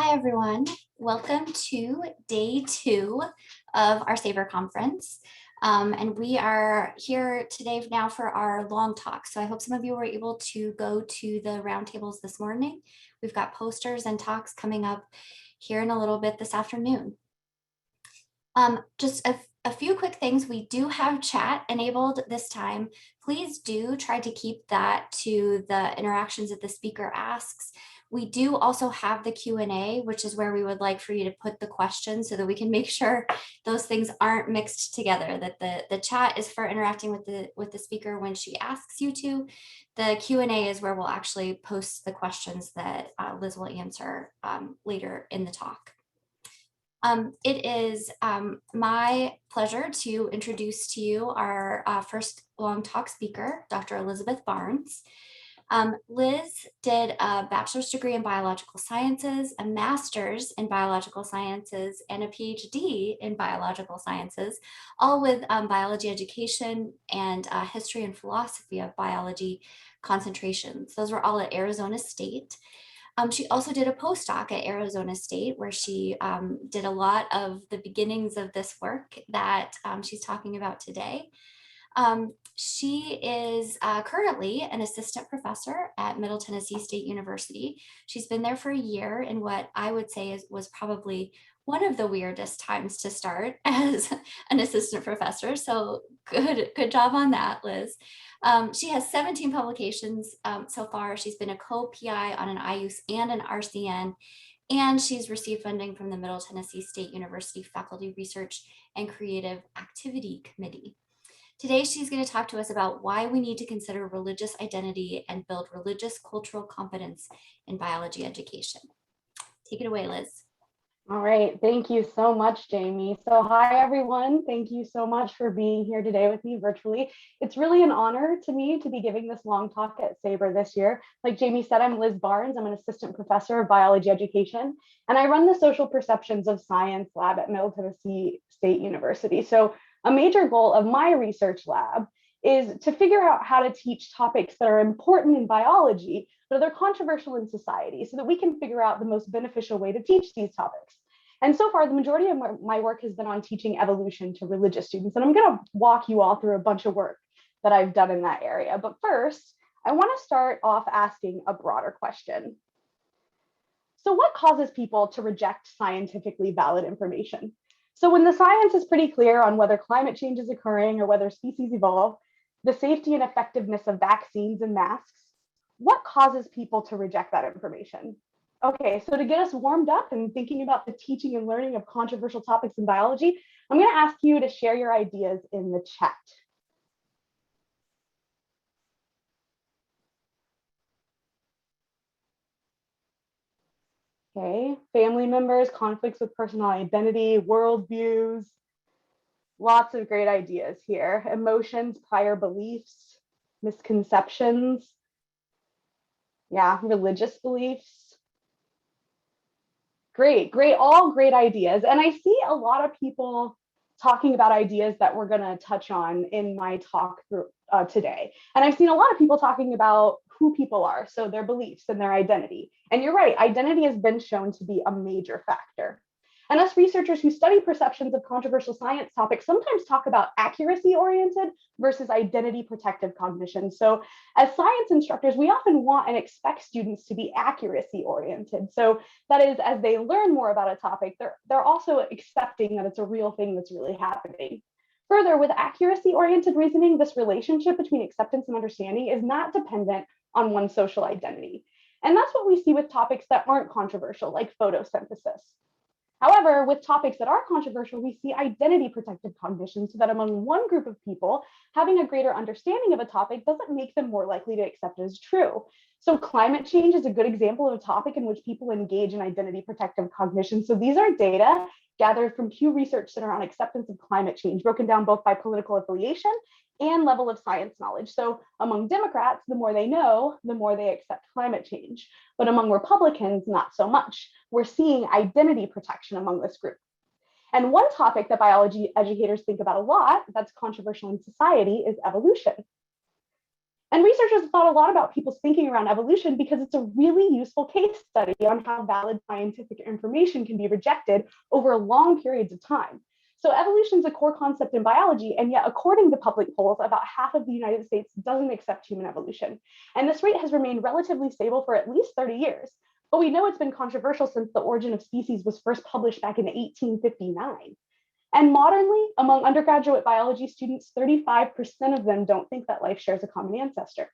Hi, everyone. Welcome to day 2 of our SABER conference. And we are here today now for our long talk. So I hope some of you were able to go to the roundtables this morning. We've got posters and talks coming up here in a little bit this afternoon. Just a few quick things. We do have chat enabled this time. Please do try to keep that to the interactions that the speaker asks. We do also have the Q&A, which is where we would like for you to put the questions so that we can make sure those things aren't mixed together, that the chat is for interacting with the speaker when she asks you to. The Q&A is where we'll actually post the questions that Liz will answer later in the talk. It is my pleasure to introduce to you our first long talk speaker, Dr. Elizabeth Barnes. Liz did a bachelor's degree in biological sciences, a master's in biological sciences, and a PhD in biological sciences, all with biology education and history and philosophy of biology concentrations. Those were all at Arizona State. She also did a postdoc at Arizona State where she did a lot of the beginnings of this work that she's talking about today. She is currently an assistant professor at Middle Tennessee State University. She's been there for a year in what I would say was probably one of the weirdest times to start as an assistant professor. So good job on that, Liz. She has 17 publications so far. She's been a co-PI on an IUC and an RCN, and she's received funding from the Middle Tennessee State University Faculty Research and Creative Activity Committee. Today, she's going to talk to us about why we need to consider religious identity and build religious cultural competence in biology education. Take it away, Liz. All right, thank you so much, Jamie. So hi, everyone. Thank you so much for being here today with me virtually. It's really an honor to me to be giving this long talk at SABER this year. Like Jamie said, I'm Liz Barnes. I'm an assistant professor of biology education, and I run the Social Perceptions of Science lab at Middle Tennessee State University. So a major goal of my research lab is to figure out how to teach topics that are important in biology, but they're controversial in society, so that we can figure out the most beneficial way to teach these topics. And so far, the majority of my work has been on teaching evolution to religious students, and I'm going to walk you all through a bunch of work that I've done in that area. But first, I want to start off asking a broader question. So what causes people to reject scientifically valid information? So when the science is pretty clear on whether climate change is occurring or whether species evolve, the safety and effectiveness of vaccines and masks, what causes people to reject that information? Okay, so to get us warmed up and thinking about the teaching and learning of controversial topics in biology, I'm going to ask you to share your ideas in the chat. Okay, family members, conflicts with personal identity, worldviews, lots of great ideas here. Emotions, prior beliefs, misconceptions, yeah, religious beliefs. Great, all great ideas. And I see a lot of people talking about ideas that we're going to touch on in my talk today. And I've seen a lot of people talking about who people are, so their beliefs and their identity. And you're right, identity has been shown to be a major factor. And us researchers who study perceptions of controversial science topics sometimes talk about accuracy-oriented versus identity-protective cognition. So as science instructors, we often want and expect students to be accuracy-oriented. So that is, as they learn more about a topic, they're also accepting that it's a real thing that's really happening. Further, with accuracy-oriented reasoning, this relationship between acceptance and understanding is not dependent on one's social identity. And that's what we see with topics that aren't controversial, like photosynthesis. However, with topics that are controversial, we see identity protective cognition, so that among one group of people, having a greater understanding of a topic doesn't make them more likely to accept it as true. So climate change is a good example of a topic in which people engage in identity protective cognition. So these are data gathered from Pew Research Center on acceptance of climate change, broken down both by political affiliation and level of science knowledge. So among Democrats, the more they know, the more they accept climate change. But among Republicans, not so much. We're seeing identity protection among this group. And one topic that biology educators think about a lot that's controversial in society is evolution. And researchers thought a lot about people's thinking around evolution because it's a really useful case study on how valid scientific information can be rejected over long periods of time. So evolution is a core concept in biology, and yet according to public polls, about half of the United States doesn't accept human evolution. And this rate has remained relatively stable for at least 30 years. But we know it's been controversial since the Origin of Species was first published back in 1859. And modernly, among undergraduate biology students, 35% of them don't think that life shares a common ancestor.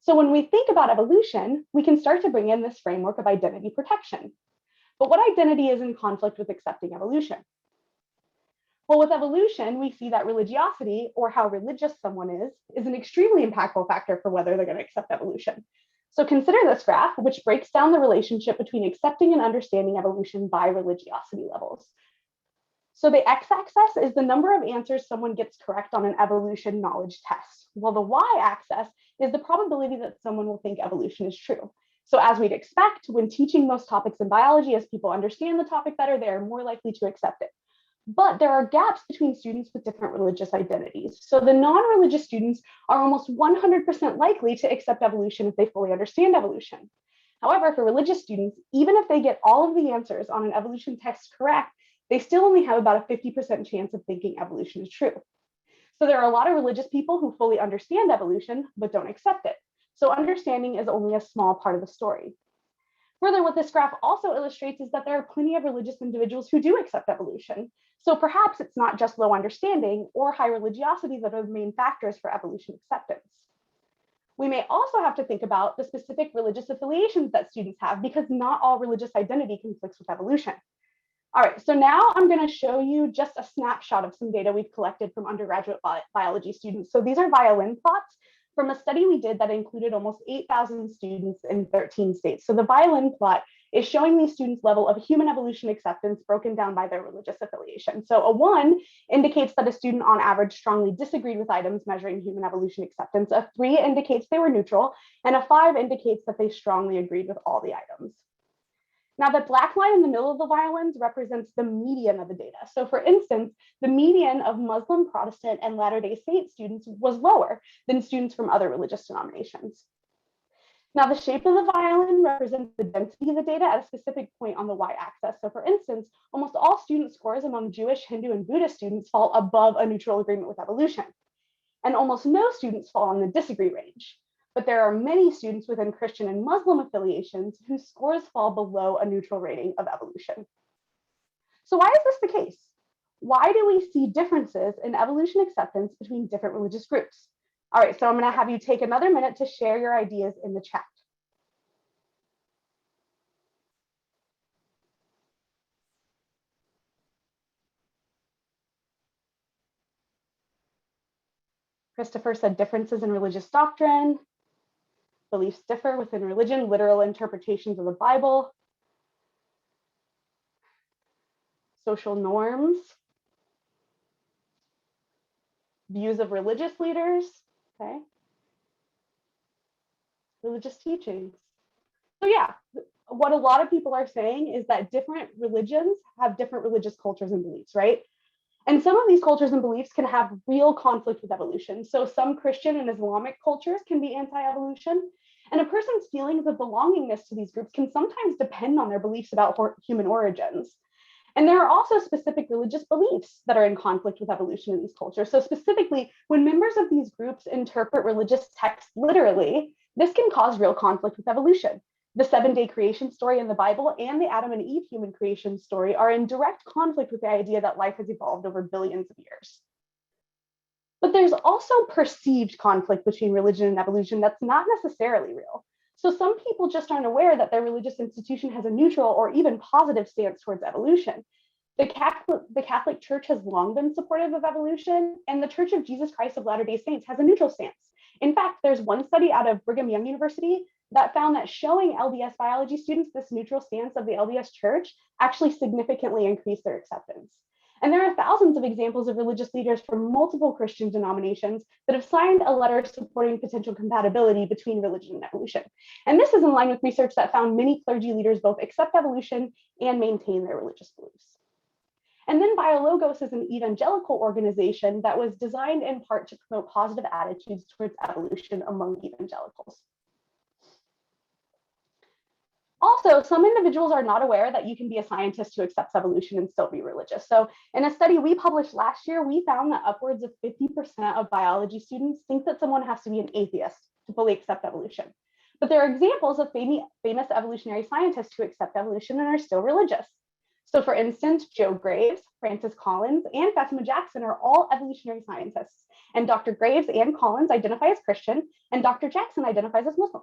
So when we think about evolution, we can start to bring in this framework of identity protection. But what identity is in conflict with accepting evolution? Well, with evolution, we see that religiosity, or how religious someone is an extremely impactful factor for whether they're going to accept evolution. So consider this graph, which breaks down the relationship between accepting and understanding evolution by religiosity levels. So the x-axis is the number of answers someone gets correct on an evolution knowledge test, while the y-axis is the probability that someone will think evolution is true. So as we'd expect, when teaching most topics in biology, as people understand the topic better, they are more likely to accept it. But there are gaps between students with different religious identities. So the non-religious students are almost 100% likely to accept evolution if they fully understand evolution. However, for religious students, even if they get all of the answers on an evolution test correct, they still only have about a 50% chance of thinking evolution is true. So there are a lot of religious people who fully understand evolution, but don't accept it. So understanding is only a small part of the story. Further, what this graph also illustrates is that there are plenty of religious individuals who do accept evolution. So perhaps it's not just low understanding or high religiosity that are the main factors for evolution acceptance. We may also have to think about the specific religious affiliations that students have, because not all religious identity conflicts with evolution. All right, so now I'm going to show you just a snapshot of some data we've collected from undergraduate biology students. So these are violin plots from a study we did that included almost 8,000 students in 13 states. So the violin plot is showing these students' level of human evolution acceptance broken down by their religious affiliation. So a 1 indicates that a student on average strongly disagreed with items measuring human evolution acceptance. A 3 indicates they were neutral, and a 5 indicates that they strongly agreed with all the items. Now, the black line in the middle of the violins represents the median of the data. So for instance, the median of Muslim, Protestant, and Latter-day Saint students was lower than students from other religious denominations. Now, the shape of the violin represents the density of the data at a specific point on the y-axis. So for instance, almost all student scores among Jewish, Hindu, and Buddhist students fall above a neutral agreement with evolution. And almost no students fall in the disagree range. But there are many students within Christian and Muslim affiliations whose scores fall below a neutral rating of evolution. So why is this the case? Why do we see differences in evolution acceptance between different religious groups? All right, so I'm going to have you take another minute to share your ideas in the chat. Christopher said differences in religious doctrine. Beliefs differ within religion, literal interpretations of the Bible. Social norms. Views of religious leaders, okay? Religious teachings. So yeah, what a lot of people are saying is that different religions have different religious cultures and beliefs, right? And some of these cultures and beliefs can have real conflict with evolution. So some Christian and Islamic cultures can be anti-evolution. And a person's feelings of belongingness to these groups can sometimes depend on their beliefs about human origins. And there are also specific religious beliefs that are in conflict with evolution in these cultures. So specifically, when members of these groups interpret religious texts literally, this can cause real conflict with evolution. The 7-day creation story in the Bible and the Adam and Eve human creation story are in direct conflict with the idea that life has evolved over billions of years. But there's also perceived conflict between religion and evolution that's not necessarily real. So some people just aren't aware that their religious institution has a neutral or even positive stance towards evolution. The Catholic Church has long been supportive of evolution, and the Church of Jesus Christ of Latter-day Saints has a neutral stance. In fact, there's one study out of Brigham Young University that found that showing LDS biology students this neutral stance of the LDS Church actually significantly increased their acceptance. And there are thousands of examples of religious leaders from multiple Christian denominations that have signed a letter supporting potential compatibility between religion and evolution. And this is in line with research that found many clergy leaders both accept evolution and maintain their religious beliefs. And then BioLogos is an evangelical organization that was designed in part to promote positive attitudes towards evolution among evangelicals. Also, some individuals are not aware that you can be a scientist who accepts evolution and still be religious. So in a study we published last year, we found that upwards of 50% of biology students think that someone has to be an atheist to fully accept evolution. But there are examples of famous evolutionary scientists who accept evolution and are still religious. So for instance, Joe Graves, Francis Collins, and Fatima Jackson are all evolutionary scientists. And Dr. Graves and Collins identify as Christian, and Dr. Jackson identifies as Muslim.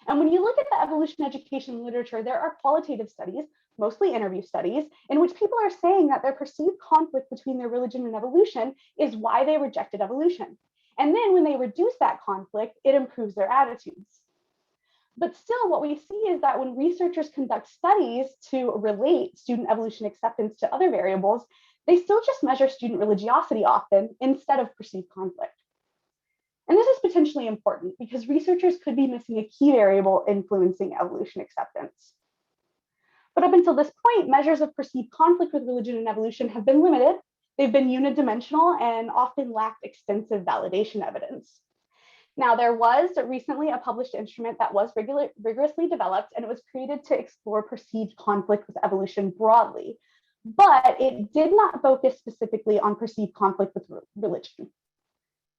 And when you look at the evolution education literature, there are qualitative studies, mostly interview studies, in which people are saying that their perceived conflict between their religion and evolution is why they rejected evolution. And then when they reduce that conflict, it improves their attitudes. But still, what we see is that when researchers conduct studies to relate student evolution acceptance to other variables, they still just measure student religiosity often instead of perceived conflict. And this is potentially important because researchers could be missing a key variable influencing evolution acceptance. But up until this point, measures of perceived conflict with religion and evolution have been limited. They've been unidimensional and often lacked extensive validation evidence. Now, there was recently a published instrument that was rigorously developed, and it was created to explore perceived conflict with evolution broadly, but it did not focus specifically on perceived conflict with religion.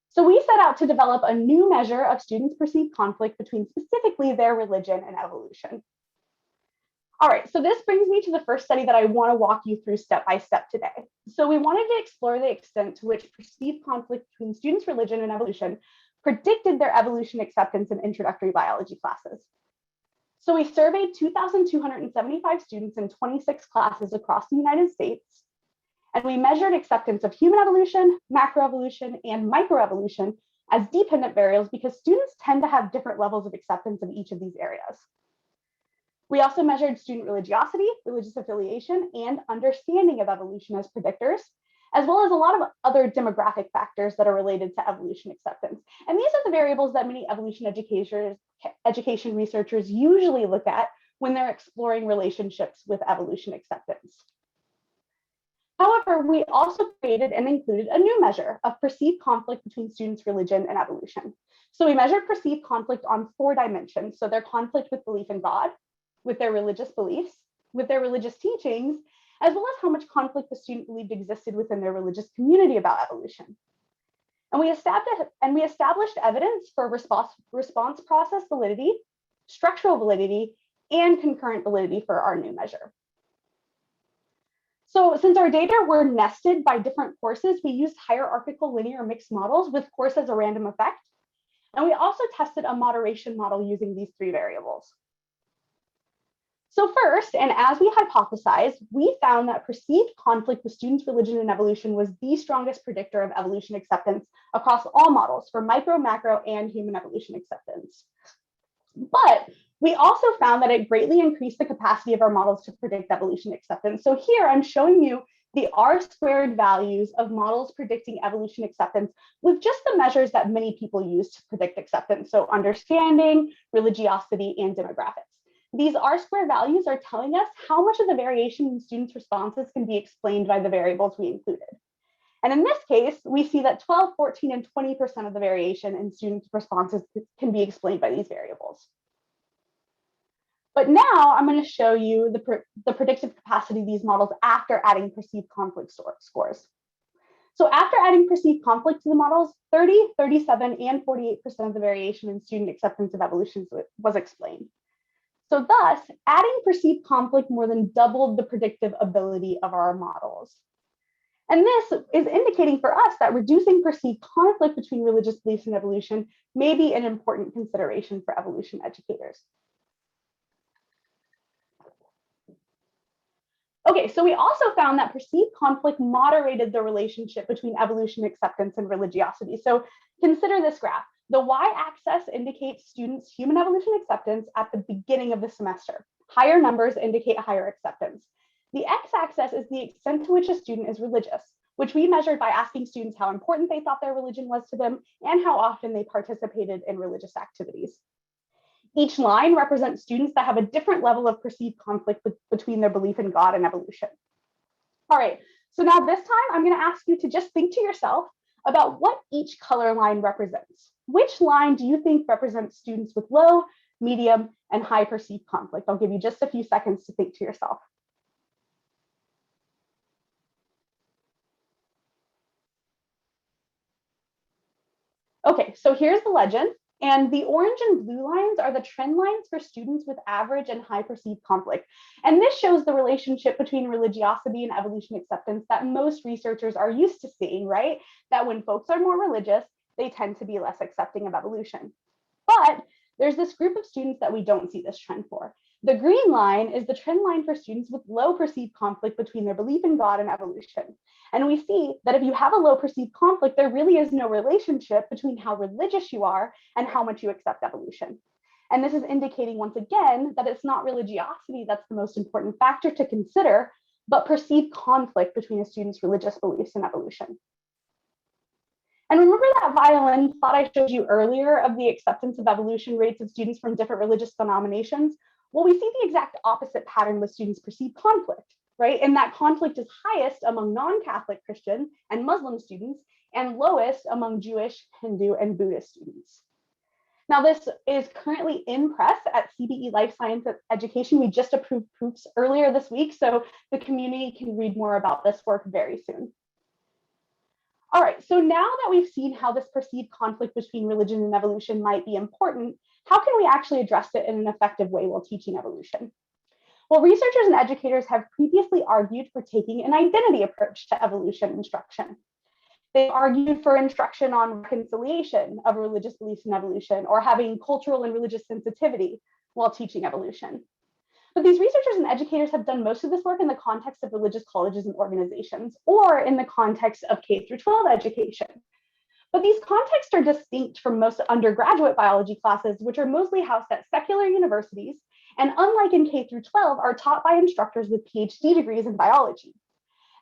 So we set out to develop a new measure of students' perceived conflict between specifically their religion and evolution. All right, so this brings me to the first study that I want to walk you through step by step today. So we wanted to explore the extent to which perceived conflict between students' religion and evolution predicted their evolution acceptance in introductory biology classes. So we surveyed 2,275 students in 26 classes across the United States, and we measured acceptance of human evolution, macroevolution, and microevolution as dependent variables because students tend to have different levels of acceptance of each of these areas. We also measured student religiosity, religious affiliation, and understanding of evolution as predictors, as well as a lot of other demographic factors that are related to evolution acceptance. And these are the variables that many evolution education researchers usually look at when they're exploring relationships with evolution acceptance. However, we also created and included a new measure of perceived conflict between students' religion and evolution. So we measured perceived conflict on 4 dimensions. So their conflict with belief in God, with their religious beliefs, with their religious teachings, as well as how much conflict the student believed existed within their religious community about evolution. And we established evidence for response process validity, structural validity, and concurrent validity for our new measure. So since our data were nested by different courses, we used hierarchical linear mixed models with course as a random effect. And we also tested a moderation model using these 3 variables. So first, and as we hypothesized, we found that perceived conflict with students' religion and evolution was the strongest predictor of evolution acceptance across all models for micro, macro, and human evolution acceptance. But we also found that it greatly increased the capacity of our models to predict evolution acceptance. So here I'm showing you the R-squared values of models predicting evolution acceptance with just the measures that many people use to predict acceptance. So understanding, religiosity, and demographics. These R-squared values are telling us how much of the variation in students' responses can be explained by the variables we included. And in this case, we see that 12, 14, and 20% of the variation in students' responses can be explained by these variables. But now I'm going to show you the predictive capacity of these models after adding perceived conflict scores. So after adding perceived conflict to the models, 30, 37, and 48% of the variation in student acceptance of evolution was explained. So thus, adding perceived conflict more than doubled the predictive ability of our models. And this is indicating for us that reducing perceived conflict between religious beliefs and evolution may be an important consideration for evolution educators. Okay, so we also found that perceived conflict moderated the relationship between evolution acceptance and religiosity. So consider this graph. The y-axis indicates students' human evolution acceptance at the beginning of the semester. Higher numbers indicate higher acceptance. The x-axis is the extent to which a student is religious, which we measured by asking students how important they thought their religion was to them and how often they participated in religious activities. Each line represents students that have a different level of perceived conflict between their belief in God and evolution. All right, so now this time I'm going to ask you to just think to yourself about what each color line represents. Which line do you think represents students with low, medium, and high perceived conflict? I'll give you just a few seconds to think to yourself. Okay, so here's the legend. And the orange and blue lines are the trend lines for students with average and high perceived conflict. And this shows the relationship between religiosity and evolution acceptance that most researchers are used to seeing, right? That when folks are more religious, they tend to be less accepting of evolution. But there's this group of students that we don't see this trend for. The green line is the trend line for students with low perceived conflict between their belief in God and evolution. And we see that if you have a low perceived conflict, there really is no relationship between how religious you are and how much you accept evolution. And this is indicating once again that it's not religiosity that's the most important factor to consider, but perceived conflict between a student's religious beliefs and evolution. And remember that violin plot I showed you earlier of the acceptance of evolution rates of students from different religious denominations? Well, we see the exact opposite pattern with students' perceived conflict, right? And that conflict is highest among non-Catholic Christian and Muslim students and lowest among Jewish, Hindu, and Buddhist students. Now, this is currently in press at CBE Life Science Education. We just approved proofs earlier this week, so the community can read more about this work very soon. All right, so now that we've seen how this perceived conflict between religion and evolution might be important, how can we actually address it in an effective way while teaching evolution? Well, researchers and educators have previously argued for taking an identity approach to evolution instruction. They argued for instruction on reconciliation of religious beliefs in evolution or having cultural and religious sensitivity while teaching evolution. But these researchers and educators have done most of this work in the context of religious colleges and organizations, or in the context of K through 12 education. But these contexts are distinct from most undergraduate biology classes, which are mostly housed at secular universities, and unlike in K through 12, are taught by instructors with PhD degrees in biology.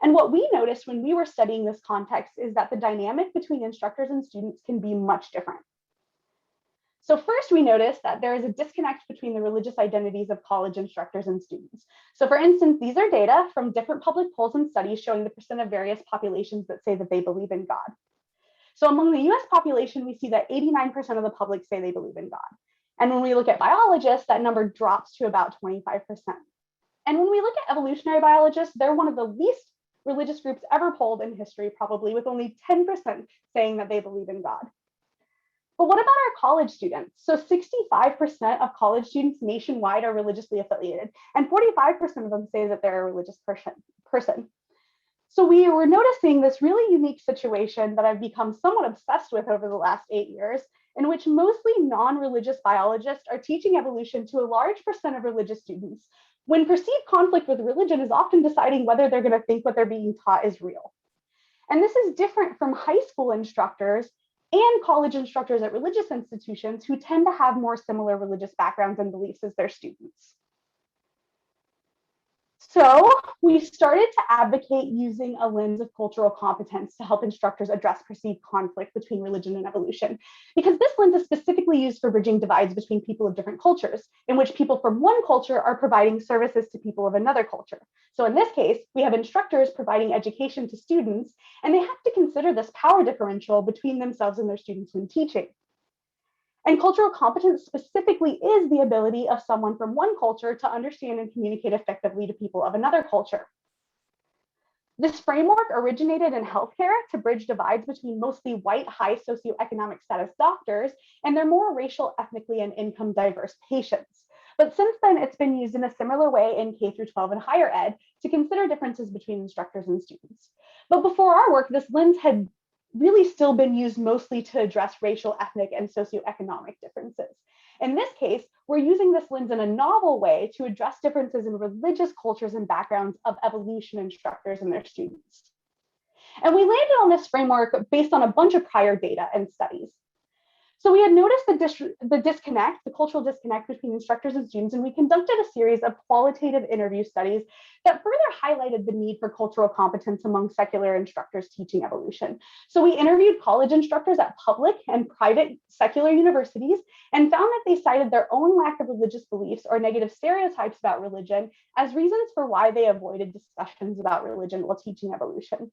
And what we noticed when we were studying this context is that the dynamic between instructors and students can be much different. So first, we noticed that there is a disconnect between the religious identities of college instructors and students. So for instance, these are data from different public polls and studies showing the percent of various populations that say that they believe in God. So among the US population, we see that 89% of the public say they believe in God. And when we look at biologists, that number drops to about 25%. And when we look at evolutionary biologists, they're one of the least religious groups ever polled in history, probably with only 10% saying that they believe in God. But what about our college students? So 65% of college students nationwide are religiously affiliated, and 45% of them say that they're a religious person. So we were noticing this really unique situation that I've become somewhat obsessed with over the last 8 years, in which mostly non-religious biologists are teaching evolution to a large percent of religious students, when perceived conflict with religion is often deciding whether they're going to think what they're being taught is real. And this is different from high school instructors and college instructors at religious institutions who tend to have more similar religious backgrounds and beliefs as their students. So we started to advocate using a lens of cultural competence to help instructors address perceived conflict between religion and evolution, because this lens is specifically used for bridging divides between people of different cultures, in which people from one culture are providing services to people of another culture. So in this case, we have instructors providing education to students, and they have to consider this power differential between themselves and their students when teaching. And cultural competence specifically is the ability of someone from one culture to understand and communicate effectively to people of another culture. This framework originated in healthcare to bridge divides between mostly white, high socioeconomic status doctors and their more racial, ethnically, and income diverse patients. But since then, it's been used in a similar way in K through 12 and higher ed to consider differences between instructors and students. But before our work, this lens had really still been used mostly to address racial, ethnic, and socioeconomic differences. In this case, we're using this lens in a novel way to address differences in religious cultures and backgrounds of evolution instructors and their students. And we landed on this framework based on a bunch of prior data and studies. So we had noticed the cultural disconnect between instructors and students, and we conducted a series of qualitative interview studies that further highlighted the need for cultural competence among secular instructors teaching evolution. So we interviewed college instructors at public and private secular universities and found that they cited their own lack of religious beliefs or negative stereotypes about religion as reasons for why they avoided discussions about religion while teaching evolution.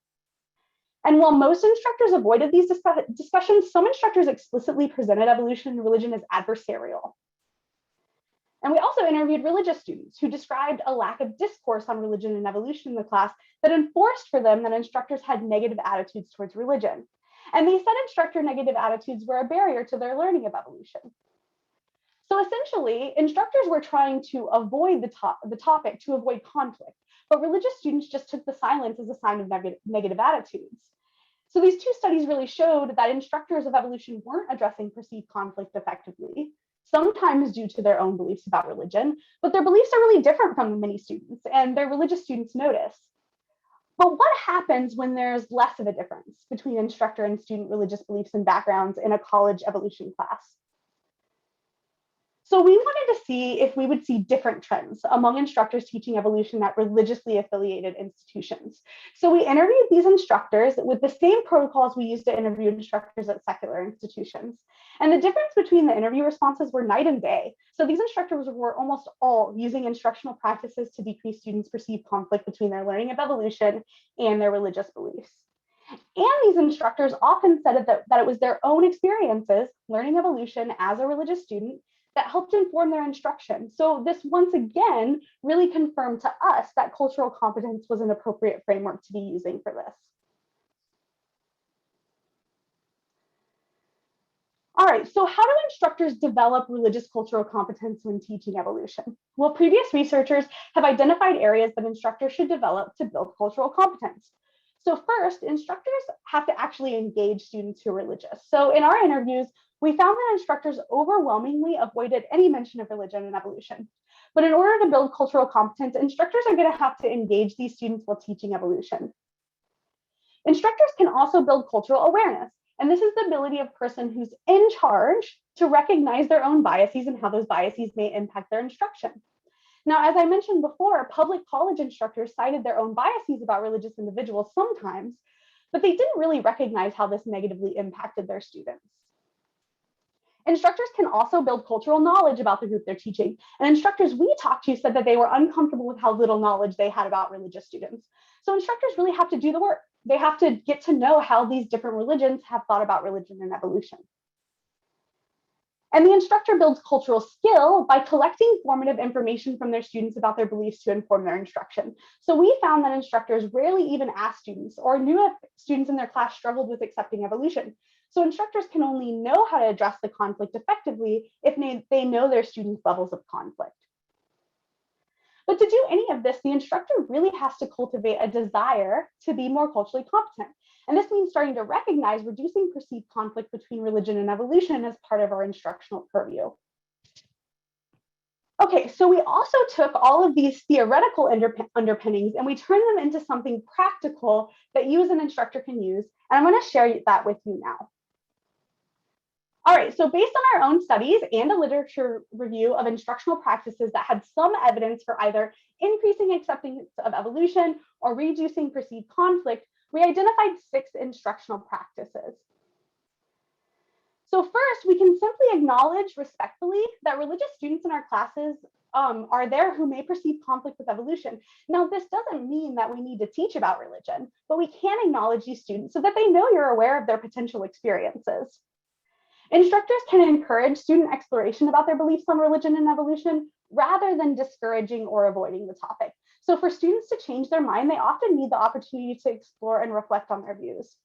And while most instructors avoided these discussions, some instructors explicitly presented evolution and religion as adversarial. And we also interviewed religious students who described a lack of discourse on religion and evolution in the class that enforced for them that instructors had negative attitudes towards religion. And they said instructor negative attitudes were a barrier to their learning of evolution. So essentially, instructors were trying to avoid the topic to avoid conflict, but religious students just took the silence as a sign of negative attitudes. So these two studies really showed that instructors of evolution weren't addressing perceived conflict effectively, sometimes due to their own beliefs about religion, but their beliefs are really different from many students, and their religious students notice. But what happens when there's less of a difference between instructor and student religious beliefs and backgrounds in a college evolution class? So we wanted to see if we would see different trends among instructors teaching evolution at religiously affiliated institutions. So we interviewed these instructors with the same protocols we used to interview instructors at secular institutions. And the difference between the interview responses were night and day. So these instructors were almost all using instructional practices to decrease students' perceived conflict between their learning of evolution and their religious beliefs. And these instructors often said that it was their own experiences learning evolution as a religious student that helped inform their instruction. So this once again really confirmed to us that cultural competence was an appropriate framework to be using for this. All right, so how do instructors develop religious cultural competence when teaching evolution? Well, previous researchers have identified areas that instructors should develop to build cultural competence. So first, instructors have to actually engage students who are religious. So in our interviews, we found that instructors overwhelmingly avoided any mention of religion and evolution. But in order to build cultural competence, instructors are going to have to engage these students while teaching evolution. Instructors can also build cultural awareness. And this is the ability of a person who's in charge to recognize their own biases and how those biases may impact their instruction. Now, as I mentioned before, public college instructors cited their own biases about religious individuals sometimes, but they didn't really recognize how this negatively impacted their students. Instructors can also build cultural knowledge about the group they're teaching. And instructors we talked to said that they were uncomfortable with how little knowledge they had about religious students. So instructors really have to do the work. They have to get to know how these different religions have thought about religion and evolution. And the instructor builds cultural skill by collecting formative information from their students about their beliefs to inform their instruction. So we found that instructors rarely even asked students or knew if students in their class struggled with accepting evolution. So instructors can only know how to address the conflict effectively if they know their students' levels of conflict. But to do any of this, the instructor really has to cultivate a desire to be more culturally competent. And this means starting to recognize reducing perceived conflict between religion and evolution as part of our instructional purview. Okay, so we also took all of these theoretical underpinnings and we turned them into something practical that you as an instructor can use. And I'm going to share that with you now. All right, so based on our own studies and a literature review of instructional practices that had some evidence for either increasing acceptance of evolution or reducing perceived conflict, we identified 6 instructional practices. So first, we can simply acknowledge respectfully that religious students in our classes are there who may perceive conflict with evolution. Now, this doesn't mean that we need to teach about religion, but we can acknowledge these students so that they know you're aware of their potential experiences. Instructors can encourage student exploration about their beliefs on religion and evolution rather than discouraging or avoiding the topic. So for students to change their mind, they often need the opportunity to explore and reflect on their views.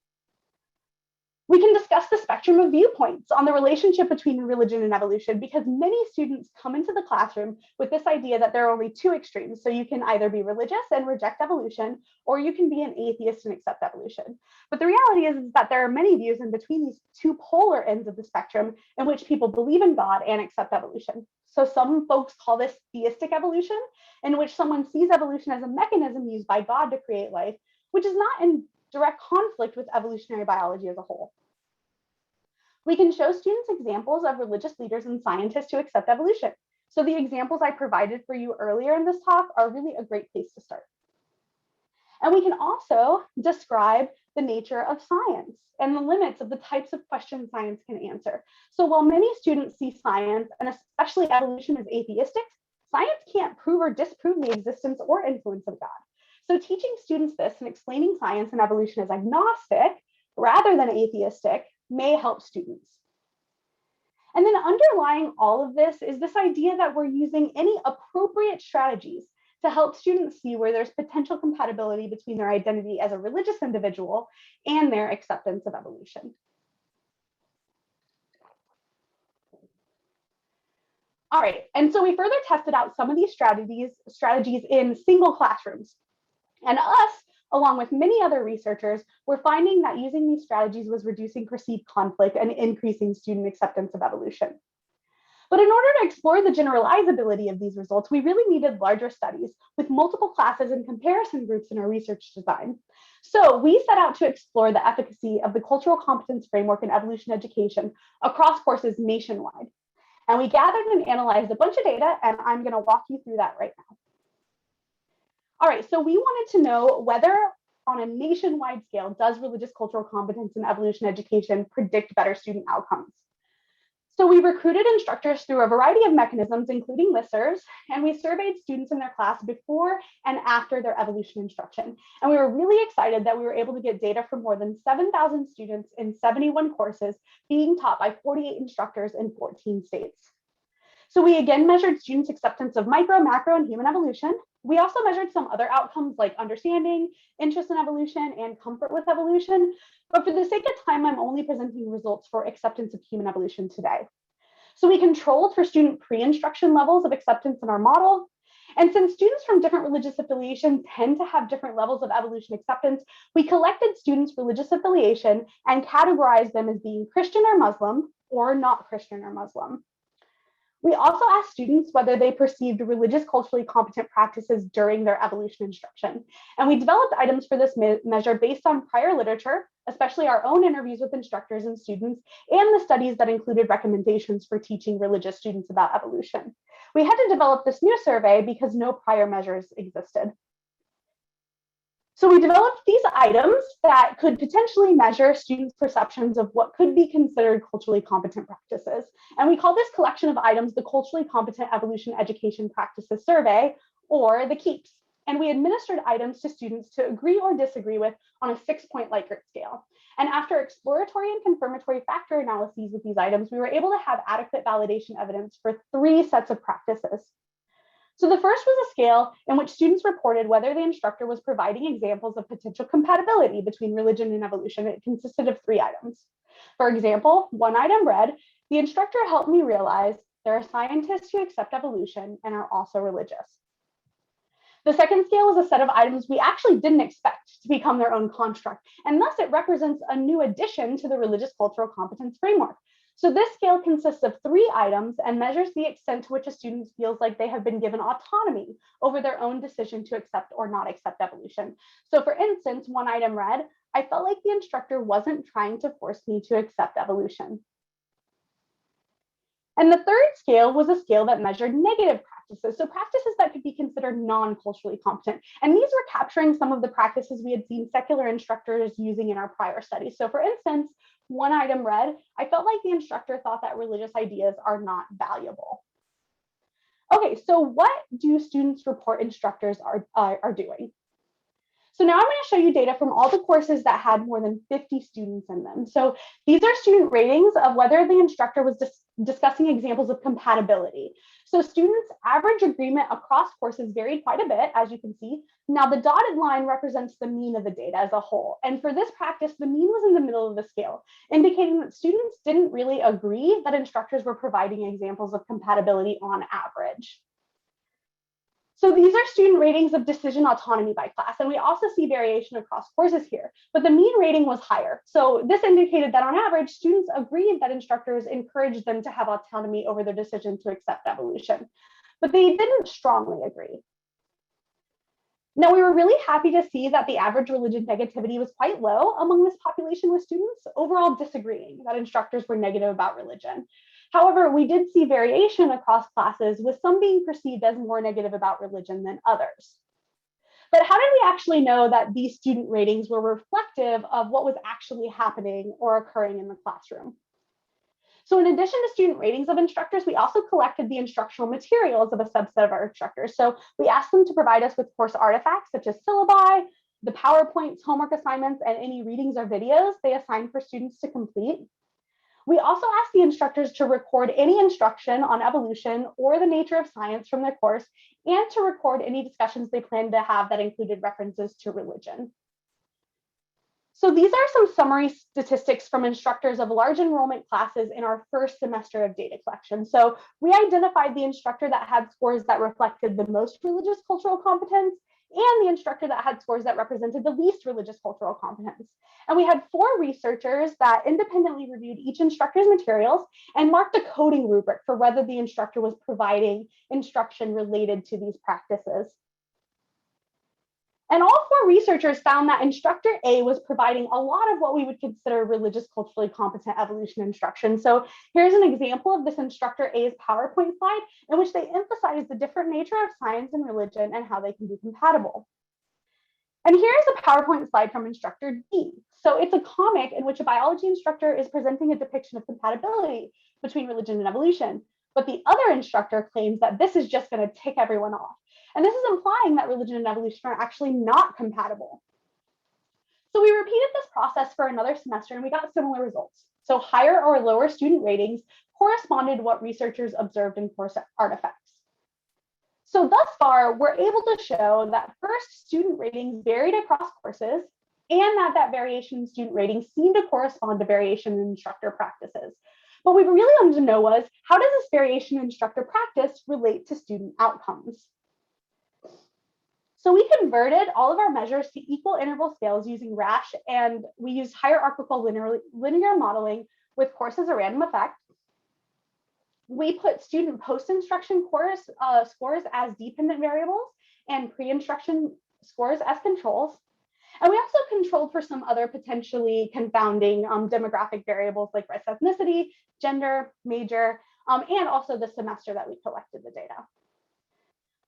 We can discuss the spectrum of viewpoints on the relationship between religion and evolution because many students come into the classroom with this idea that there are only 2 extremes. So you can either be religious and reject evolution, or you can be an atheist and accept evolution. But the reality is that there are many views in between these 2 polar ends of the spectrum in which people believe in God and accept evolution. So some folks call this theistic evolution, in which someone sees evolution as a mechanism used by God to create life, which is not in direct conflict with evolutionary biology as a whole. We can show students examples of religious leaders and scientists who accept evolution. So the examples I provided for you earlier in this talk are really a great place to start. And we can also describe the nature of science and the limits of the types of questions science can answer. So while many students see science, and especially evolution, as atheistic, science can't prove or disprove the existence or influence of God. So teaching students this and explaining science and evolution as agnostic rather than atheistic may help students. And then underlying all of this is this idea that we're using any appropriate strategies to help students see where there's potential compatibility between their identity as a religious individual and their acceptance of evolution. All right, and so we further tested out some of these strategies in single classrooms. And us, along with many other researchers, were finding that using these strategies was reducing perceived conflict and increasing student acceptance of evolution. But in order to explore the generalizability of these results, we really needed larger studies with multiple classes and comparison groups in our research design. So we set out to explore the efficacy of the cultural competence framework in evolution education across courses nationwide. And we gathered and analyzed a bunch of data, and I'm going to walk you through that right now. All right, so we wanted to know whether on a nationwide scale, does religious cultural competence in evolution education predict better student outcomes? So we recruited instructors through a variety of mechanisms, including listservs, and we surveyed students in their class before and after their evolution instruction. And we were really excited that we were able to get data from more than 7,000 students in 71 courses being taught by 48 instructors in 14 states. So we again measured students' acceptance of micro, macro, and human evolution. We also measured some other outcomes like understanding, interest in evolution, and comfort with evolution. But for the sake of time, I'm only presenting results for acceptance of human evolution today. So we controlled for student pre-instruction levels of acceptance in our model. And since students from different religious affiliations tend to have different levels of evolution acceptance, we collected students' religious affiliation and categorized them as being Christian or Muslim or not Christian or Muslim. We also asked students whether they perceived religious culturally competent practices during their evolution instruction. And we developed items for this measure based on prior literature, especially our own interviews with instructors and students, and the studies that included recommendations for teaching religious students about evolution. We had to develop this new survey because no prior measures existed. So we developed these items that could potentially measure students' perceptions of what could be considered culturally competent practices. And we call this collection of items the Culturally Competent Evolution Education Practices Survey, or the KEEPS. And we administered items to students to agree or disagree with on a 6-point Likert scale. And after exploratory and confirmatory factor analyses with these items, we were able to have adequate validation evidence for 3 sets of practices. So the first was a scale in which students reported whether the instructor was providing examples of potential compatibility between religion and evolution. It consisted of 3 items. For example, one item read, the instructor helped me realize there are scientists who accept evolution and are also religious. The second scale was a set of items we actually didn't expect to become their own construct, and thus it represents a new addition to the religious cultural competence framework. So this scale consists of 3 items and measures the extent to which a student feels like they have been given autonomy over their own decision to accept or not accept evolution. So for instance, one item read, I felt like the instructor wasn't trying to force me to accept evolution. And the third scale was a scale that measured negative practices, so practices that could be considered non-culturally competent. And these were capturing some of the practices we had seen secular instructors using in our prior studies. So for instance, one item read, I felt like the instructor thought that religious ideas are not valuable. Okay, so what do students report instructors are doing? So now I'm going to show you data from all the courses that had more than 50 students in them. So these are student ratings of whether the instructor was discussing examples of compatibility. So students' average agreement across courses varied quite a bit, as you can see. Now the dotted line represents the mean of the data as a whole. And for this practice, the mean was in the middle of the scale, indicating that students didn't really agree that instructors were providing examples of compatibility on average. So these are student ratings of decision autonomy by class, and we also see variation across courses here, but the mean rating was higher. So this indicated that on average, students agreed that instructors encouraged them to have autonomy over their decision to accept evolution, but they didn't strongly agree. Now, we were really happy to see that the average religion negativity was quite low among this population, with students overall disagreeing that instructors were negative about religion. However, we did see variation across classes, with some being perceived as more negative about religion than others. But how did we actually know that these student ratings were reflective of what was actually happening or occurring in the classroom? So in addition to student ratings of instructors, we also collected the instructional materials of a subset of our instructors. So we asked them to provide us with course artifacts such as syllabi, the PowerPoints, homework assignments, and any readings or videos they assigned for students to complete. We also asked the instructors to record any instruction on evolution or the nature of science from their course, and to record any discussions they planned to have that included references to religion. So these are some summary statistics from instructors of large enrollment classes in our first semester of data collection. So we identified the instructor that had scores that reflected the most religious cultural competence, and the instructor that had scores that represented the least religious cultural competence. And we had 4 researchers that independently reviewed each instructor's materials and marked a coding rubric for whether the instructor was providing instruction related to these practices. And all 4 researchers found that instructor A was providing a lot of what we would consider religious culturally competent evolution instruction. So here's an example of this instructor A's PowerPoint slide, in which they emphasize the different nature of science and religion and how they can be compatible. And here's a PowerPoint slide from instructor D. So it's a comic in which a biology instructor is presenting a depiction of compatibility between religion and evolution. But the other instructor claims that this is just going to tick everyone off. And this is implying that religion and evolution are actually not compatible. So we repeated this process for another semester, and we got similar results. So higher or lower student ratings corresponded to what researchers observed in course artifacts. So thus far, we're able to show that first, student ratings varied across courses, and that variation in student ratings seemed to correspond to variation in instructor practices. But what we really wanted to know was, how does this variation in instructor practice relate to student outcomes? So we converted all of our measures to equal interval scales using RASH, and we used hierarchical linear modeling with course as a random effect. We put student post-instruction course scores as dependent variables and pre-instruction scores as controls. And we also controlled for some other potentially confounding demographic variables like race, ethnicity, gender, major, and also the semester that we collected the data.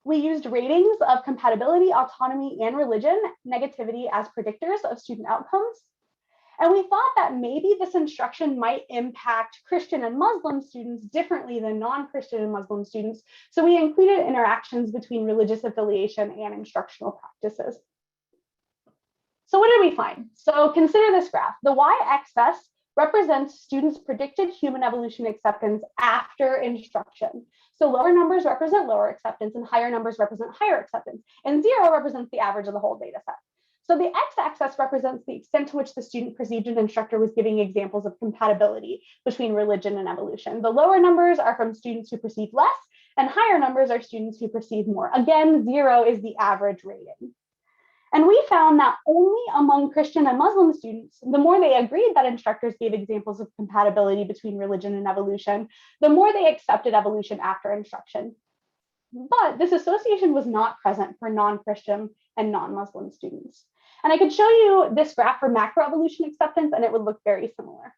We used ratings of compatibility, autonomy, and religion negativity as predictors of student outcomes. And we thought that maybe this instruction might impact Christian and Muslim students differently than non-Christian and Muslim students. So we included interactions between religious affiliation and instructional practices. So what did we find? So consider this graph. The y-axis represents students' predicted human evolution acceptance after instruction. So lower numbers represent lower acceptance, and higher numbers represent higher acceptance. And 0 represents the average of the whole data set. So the x-axis represents the extent to which the student perceived an instructor was giving examples of compatibility between religion and evolution. The lower numbers are from students who perceive less, and higher numbers are students who perceive more. Again, 0 is the average rating. And we found that only among Christian and Muslim students, the more they agreed that instructors gave examples of compatibility between religion and evolution, the more they accepted evolution after instruction. But this association was not present for non-Christian and non-Muslim students. And I could show you this graph for macroevolution acceptance, and it would look very similar.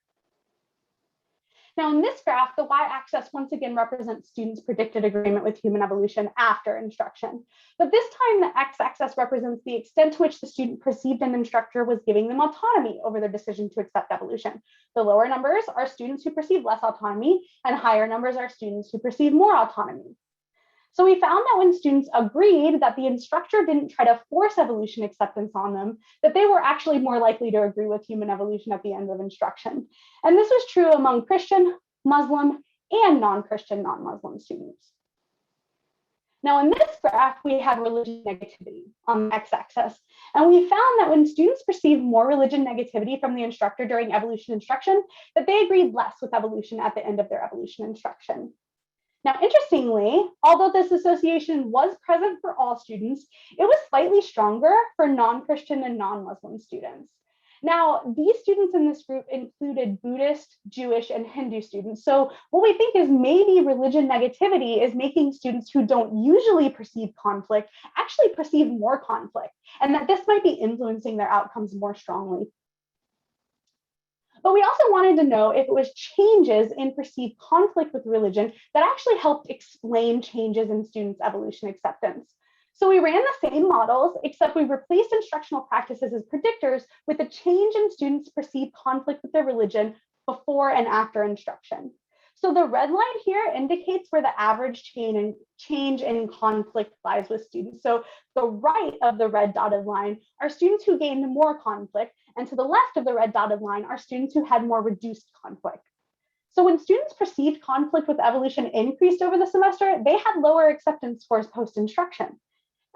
Now, in this graph, the y-axis once again represents students' predicted agreement with human evolution after instruction. But this time, the x-axis represents the extent to which the student perceived an instructor was giving them autonomy over their decision to accept evolution. The lower numbers are students who perceive less autonomy, and higher numbers are students who perceive more autonomy. So we found that when students agreed that the instructor didn't try to force evolution acceptance on them, that they were actually more likely to agree with human evolution at the end of instruction. And this was true among Christian, Muslim, and non-Christian, non-Muslim students. Now in this graph, we have religion negativity on the x-axis. And we found that when students perceived more religion negativity from the instructor during evolution instruction, that they agreed less with evolution at the end of their evolution instruction. Now, interestingly, although this association was present for all students, it was slightly stronger for non-Christian and non-Muslim students. Now, these students in this group included Buddhist, Jewish, and Hindu students. So what we think is maybe religion negativity is making students who don't usually perceive conflict actually perceive more conflict, and that this might be influencing their outcomes more strongly. But we also wanted to know if it was changes in perceived conflict with religion that actually helped explain changes in students' evolution acceptance. So we ran the same models, except we replaced instructional practices as predictors with a change in students' perceived conflict with their religion before and after instruction. So the red line here indicates where the average change in conflict lies with students. So the right of the red dotted line are students who gained more conflict, and to the left of the red dotted line are students who had more reduced conflict. So when students perceived conflict with evolution increased over the semester, they had lower acceptance scores post-instruction.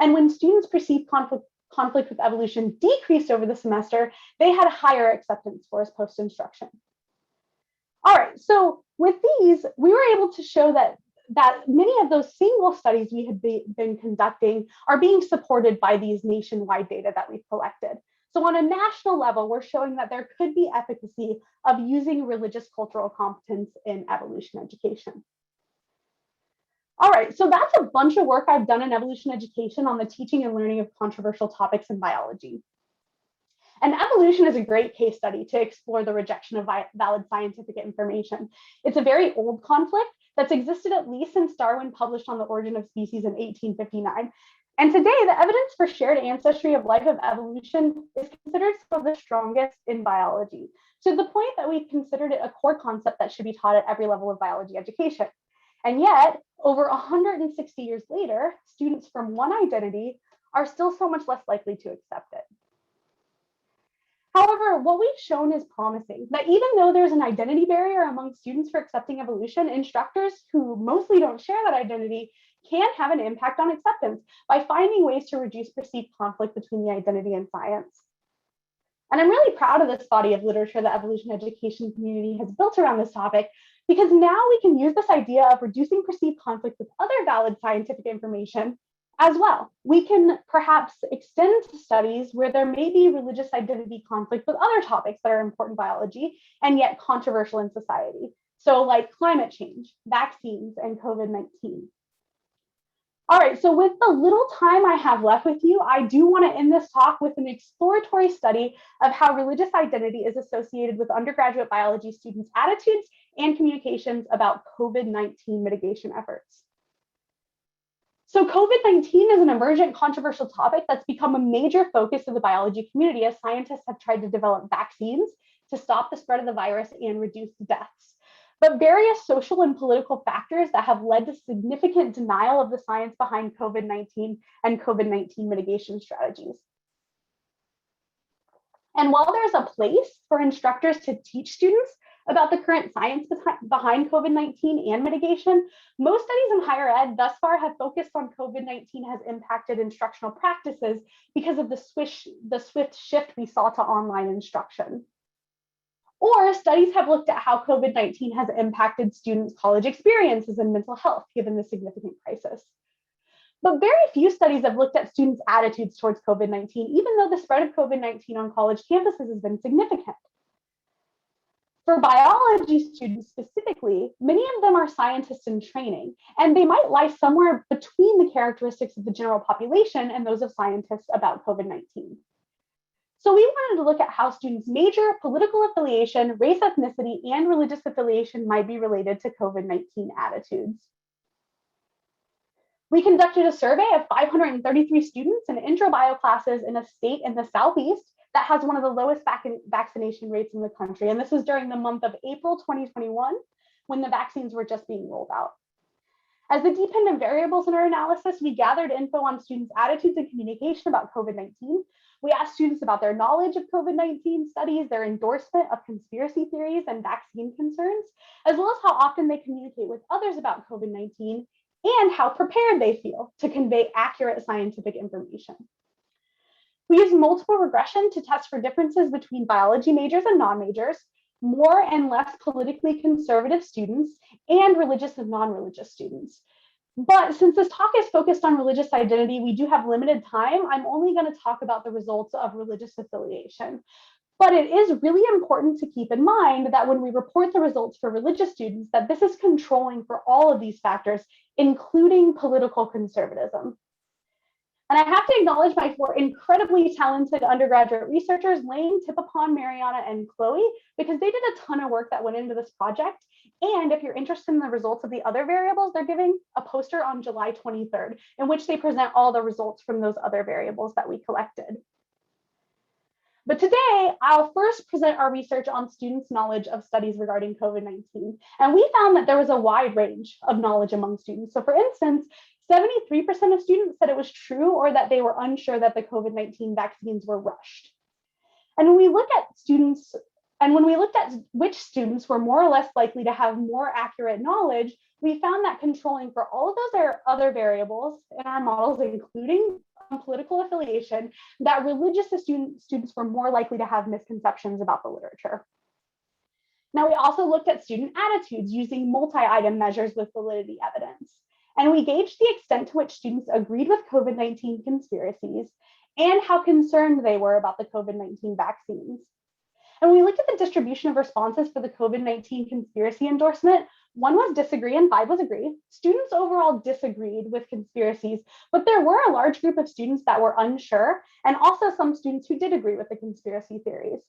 And when students perceived conflict with evolution decreased over the semester, they had higher acceptance scores post-instruction. All right, so with these, we were able to show that many of those single studies we had been conducting are being supported by these nationwide data that we've collected. So on a national level, we're showing that there could be efficacy of using religious cultural competence in evolution education. All right, so that's a bunch of work I've done in evolution education on the teaching and learning of controversial topics in biology. And evolution is a great case study to explore the rejection of valid scientific information. It's a very old conflict that's existed at least since Darwin published On the Origin of Species in 1859. And today, the evidence for shared ancestry of life of evolution is considered some of the strongest in biology, to the point that we've considered it a core concept that should be taught at every level of biology education. And yet, over 160 years later, students from one identity are still so much less likely to accept it. However, what we've shown is promising, that even though there's an identity barrier among students for accepting evolution, instructors who mostly don't share that identity can have an impact on acceptance by finding ways to reduce perceived conflict between the identity and science. And I'm really proud of this body of literature the evolution education community has built around this topic, because now we can use this idea of reducing perceived conflict with other valid scientific information as well. We can perhaps extend to studies where there may be religious identity conflict with other topics that are important in biology and yet controversial in society. So like climate change, vaccines, and COVID-19. All right, so with the little time I have left with you, I do want to end this talk with an exploratory study of how religious identity is associated with undergraduate biology students' attitudes and communications about COVID-19 mitigation efforts. So COVID-19 is an emergent controversial topic that's become a major focus of the biology community as scientists have tried to develop vaccines to stop the spread of the virus and reduce deaths. But various social and political factors that have led to significant denial of the science behind COVID-19 and COVID-19 mitigation strategies. And while there's a place for instructors to teach students about the current science behind COVID-19 and mitigation, most studies in higher ed thus far have focused on COVID-19 has impacted instructional practices because of the swift shift we saw to online instruction. Or studies have looked at how COVID-19 has impacted students' college experiences and mental health, given the significant crisis. But very few studies have looked at students' attitudes towards COVID-19, even though the spread of COVID-19 on college campuses has been significant. For biology students specifically, many of them are scientists in training, and they might lie somewhere between the characteristics of the general population and those of scientists about COVID-19. So we wanted to look at how students' major, political affiliation, race, ethnicity, and religious affiliation might be related to COVID-19 attitudes. We conducted a survey of 533 students in intro bio classes in a state in the Southeast that has one of the lowest vaccination rates in the country. And this was during the month of April 2021, when the vaccines were just being rolled out. As the dependent variables in our analysis, we gathered info on students' attitudes and communication about COVID-19. We asked students about their knowledge of COVID-19 studies, their endorsement of conspiracy theories and vaccine concerns, as well as how often they communicate with others about COVID-19 and how prepared they feel to convey accurate scientific information. We used multiple regression to test for differences between biology majors and non-majors, more and less politically conservative students, and religious and non-religious students. But since this talk is focused on religious identity, we do have limited time. I'm only going to talk about the results of religious affiliation. But it is really important to keep in mind that when we report the results for religious students, that this is controlling for all of these factors, including political conservatism. And I have to acknowledge my four incredibly talented undergraduate researchers, Lane, Tipapon, Mariana, and Chloe, because they did a ton of work that went into this project. And if you're interested in the results of the other variables, they're giving a poster on July 23rd, in which they present all the results from those other variables that we collected. But today, I'll first present our research on students' knowledge of studies regarding COVID-19. And we found that there was a wide range of knowledge among students. So for instance, 73% of students said it was true or that they were unsure that the COVID-19 vaccines were rushed. And when we looked at which students were more or less likely to have more accurate knowledge, we found that controlling for all of those other variables in our models, including political affiliation, that religious students were more likely to have misconceptions about the literature. Now, we also looked at student attitudes using multi-item measures with validity evidence. And we gauged the extent to which students agreed with COVID-19 conspiracies and how concerned they were about the COVID-19 vaccines. And when we looked at the distribution of responses for the COVID-19 conspiracy endorsement, 1 was disagree and 5 was agree. Students overall disagreed with conspiracies, but there were a large group of students that were unsure, and also some students who did agree with the conspiracy theories.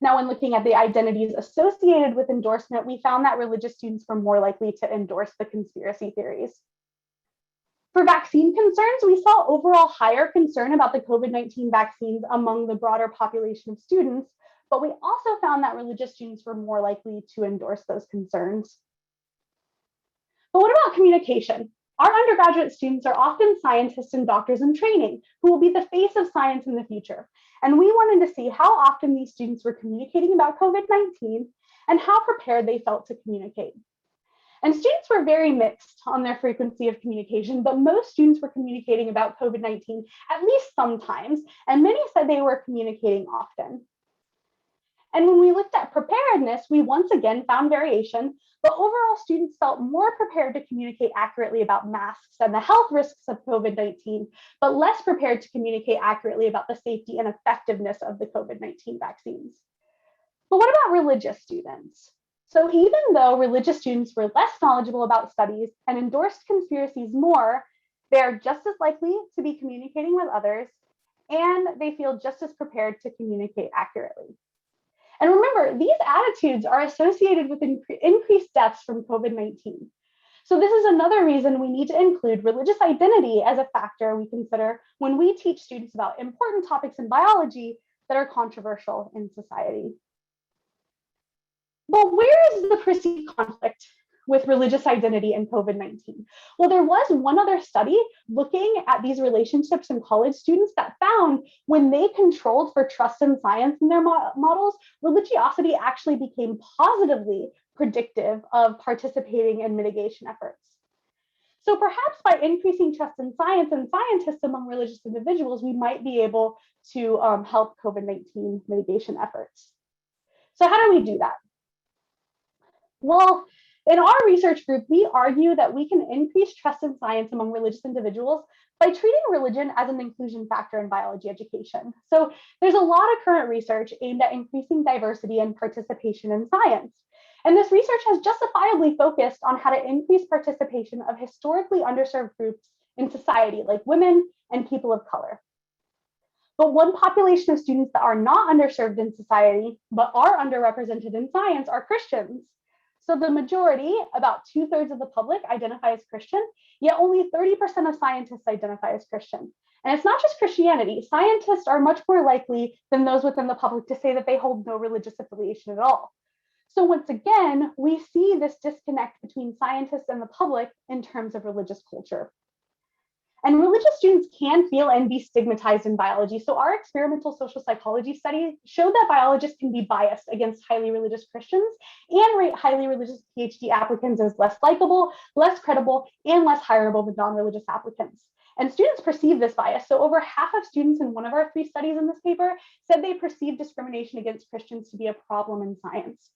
Now, when looking at the identities associated with endorsement, we found that religious students were more likely to endorse the conspiracy theories. For vaccine concerns, we saw overall higher concern about the COVID-19 vaccines among the broader population of students, but we also found that religious students were more likely to endorse those concerns. But what about communication? Our undergraduate students are often scientists and doctors in training who will be the face of science in the future. And we wanted to see how often these students were communicating about COVID-19 and how prepared they felt to communicate. And students were very mixed on their frequency of communication, but most students were communicating about COVID-19 at least sometimes, and many said they were communicating often. And when we looked at preparedness, we once again found variation, but overall students felt more prepared to communicate accurately about masks and the health risks of COVID-19, but less prepared to communicate accurately about the safety and effectiveness of the COVID-19 vaccines. But what about religious students? So even though religious students were less knowledgeable about studies and endorsed conspiracies more, they are just as likely to be communicating with others, and they feel just as prepared to communicate accurately. And remember, these attitudes are associated with increased deaths from COVID-19. So this is another reason we need to include religious identity as a factor we consider when we teach students about important topics in biology that are controversial in society. But where is the perceived conflict with religious identity and COVID-19? Well, there was one other study looking at these relationships in college students that found when they controlled for trust in science in their models, religiosity actually became positively predictive of participating in mitigation efforts. So perhaps by increasing trust in science and scientists among religious individuals, we might be able to help COVID-19 mitigation efforts. So how do we do that? Well, in our research group, we argue that we can increase trust in science among religious individuals by treating religion as an inclusion factor in biology education. So there's a lot of current research aimed at increasing diversity and participation in science. And this research has justifiably focused on how to increase participation of historically underserved groups in society, like women and people of color. But one population of students that are not underserved in society, but are underrepresented in science are Christians. So the majority, about 2/3 of the public, identify as Christian, yet only 30% of scientists identify as Christian. And it's not just Christianity. Scientists are much more likely than those within the public to say that they hold no religious affiliation at all. So once again, we see this disconnect between scientists and the public in terms of religious culture. And religious students can feel and be stigmatized in biology. So our experimental social psychology study showed that biologists can be biased against highly religious Christians and rate highly religious PhD applicants as less likable, less credible, and less hireable than non-religious applicants. And students perceive this bias. So over half of students in one of our 3 studies in this paper said they perceive discrimination against Christians to be a problem in science.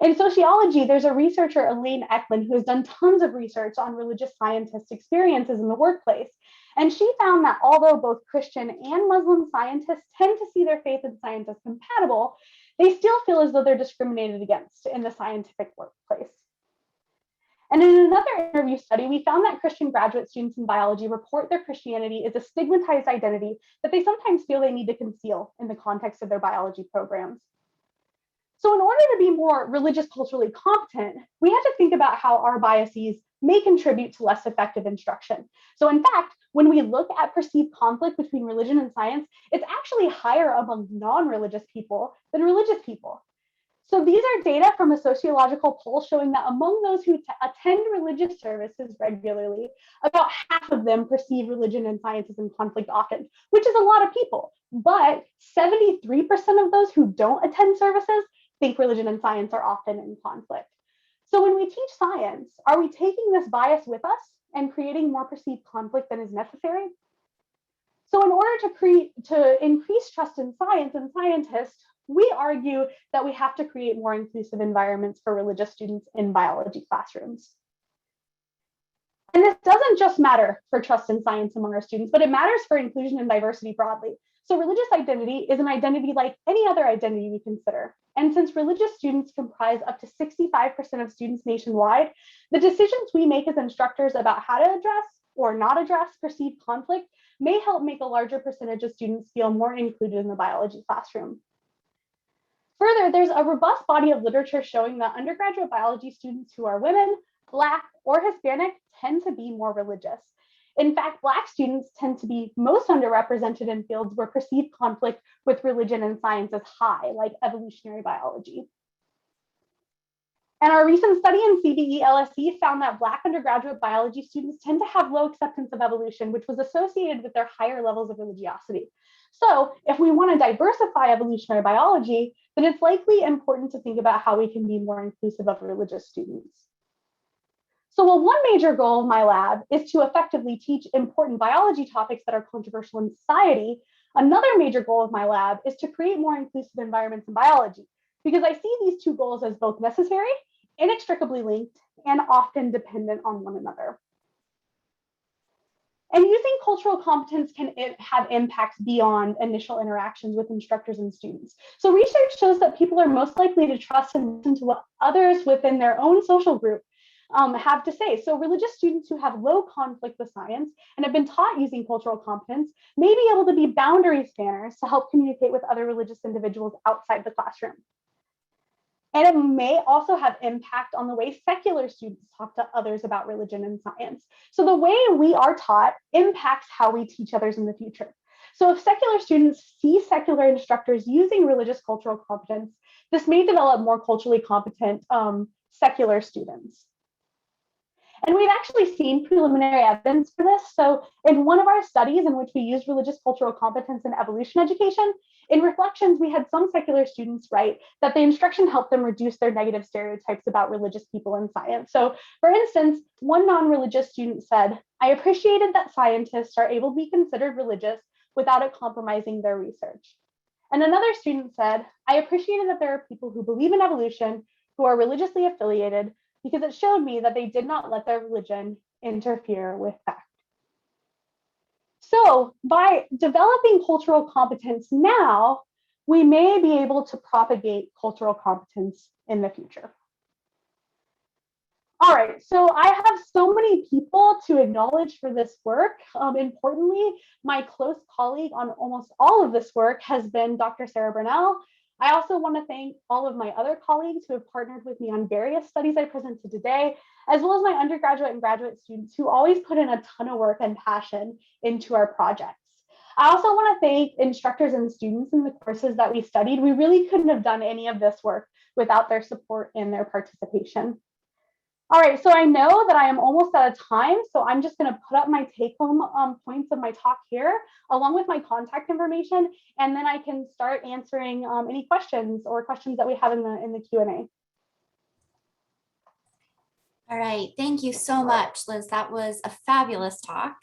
In sociology, there's a researcher, Elaine Eklund, who has done tons of research on religious scientists' experiences in the workplace. And she found that although both Christian and Muslim scientists tend to see their faith and science as compatible, they still feel as though they're discriminated against in the scientific workplace. And in another interview study, we found that Christian graduate students in biology report their Christianity as a stigmatized identity that they sometimes feel they need to conceal in the context of their biology programs. So in order to be more religious culturally competent, we have to think about how our biases may contribute to less effective instruction. So in fact, when we look at perceived conflict between religion and science, it's actually higher among non-religious people than religious people. So these are data from a sociological poll showing that among those who attend religious services regularly, about half of them perceive religion and science as in conflict often, which is a lot of people. But 73% of those who don't attend services think religion and science are often in conflict. So when we teach science, are we taking this bias with us and creating more perceived conflict than is necessary? So in order to increase trust in science and scientists, we argue that we have to create more inclusive environments for religious students in biology classrooms. And this doesn't just matter for trust in science among our students, but it matters for inclusion and diversity broadly. So religious identity is an identity like any other identity we consider. And since religious students comprise up to 65% of students nationwide, the decisions we make as instructors about how to address or not address perceived conflict may help make a larger percentage of students feel more included in the biology classroom. Further, there's a robust body of literature showing that undergraduate biology students who are women, Black, or Hispanic tend to be more religious. In fact, Black students tend to be most underrepresented in fields where perceived conflict with religion and science is high, like evolutionary biology. And our recent study in CBE LSE found that Black undergraduate biology students tend to have low acceptance of evolution, which was associated with their higher levels of religiosity. So if we want to diversify evolutionary biology, then it's likely important to think about how we can be more inclusive of religious students. So while one major goal of my lab is to effectively teach important biology topics that are controversial in society, another major goal of my lab is to create more inclusive environments in biology, because I see these two goals as both necessary, inextricably linked, and often dependent on one another. And using cultural competence can have impacts beyond initial interactions with instructors and students. So research shows that people are most likely to trust and listen to what others within their own social group have to say. So religious students who have low conflict with science and have been taught using cultural competence may be able to be boundary spanners to help communicate with other religious individuals outside the classroom. And it may also have impact on the way secular students talk to others about religion and science. So the way we are taught impacts how we teach others in the future. So if secular students see secular instructors using religious cultural competence, this may develop more culturally competent secular students. And we've actually seen preliminary evidence for this. So in one of our studies in which we used religious cultural competence in evolution education, in reflections, we had some secular students write that the instruction helped them reduce their negative stereotypes about religious people in science. So for instance, one non-religious student said, "I appreciated that scientists are able to be considered religious without it compromising their research." And another student said, "I appreciated that there are people who believe in evolution who are religiously affiliated because it showed me that they did not let their religion interfere with fact." So by developing cultural competence now, we may be able to propagate cultural competence in the future. All right, so I have so many people to acknowledge for this work. Importantly, my close colleague on almost all of this work has been Dr. Sarah Burnell. I also want to thank all of my other colleagues who have partnered with me on various studies I presented today, as well as my undergraduate and graduate students who always put in a ton of work and passion into our projects. I also want to thank instructors and students in the courses that we studied. We really couldn't have done any of this work without their support and their participation. All right, so I know that I am almost out of time, so I'm just going to put up my take-home points of my talk here, along with my contact information, and then I can start answering any questions or questions that we have in the Q&A. All right, thank you so much, Liz. That was a fabulous talk.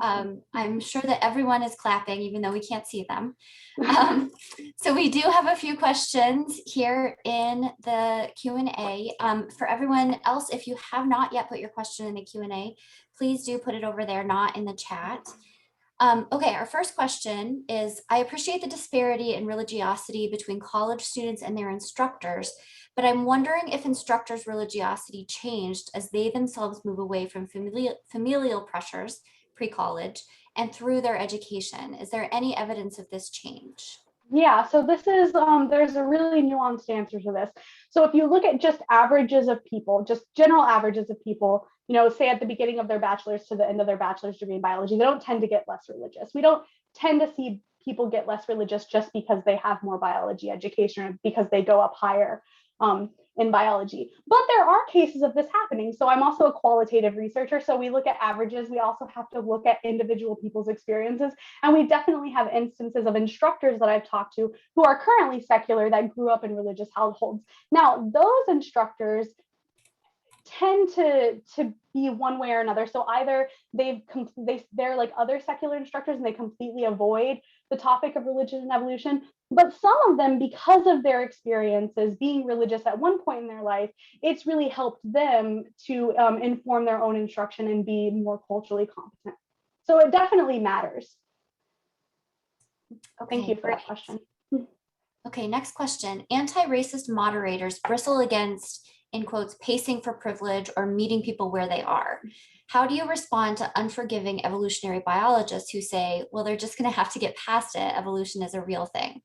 Thank you. I'm sure that everyone is clapping, even though we can't see them. So we do have a few questions here in the Q&A. For everyone else, if you have not yet put your question in the Q&A, please do put it over there, not in the chat. Okay, our first question is, I appreciate the disparity in religiosity between college students and their instructors, but I'm wondering if instructors' religiosity changed as they themselves move away from familial pressures pre-college and through their education. Is there any evidence of this change? Yeah, so this is there's a really nuanced answer to this. So if you look at just averages of people, just general averages of people, say at the beginning of their bachelor's to the end of their bachelor's degree in biology, they don't tend to get less religious. We don't tend to see people get less religious just because they have more biology education or because they go up higher in biology. But there are cases of this happening. So I'm also a qualitative researcher. So we look at averages. We also have to look at individual people's experiences. And we definitely have instances of instructors that I've talked to who are currently secular that grew up in religious households. Now, those instructors tend to be one way or another. So either they're like other secular instructors and they completely avoid the topic of religion and evolution. But some of them, because of their experiences being religious at one point in their life, it's really helped them to inform their own instruction and be more culturally competent. So it definitely matters. Okay, thank you for great. that question. Okay, next question. Anti-racist moderators bristle against, in quotes, pacing for privilege or meeting people where they are. How do you respond to unforgiving evolutionary biologists who say, well, they're just going to have to get past it. Evolution is a real thing.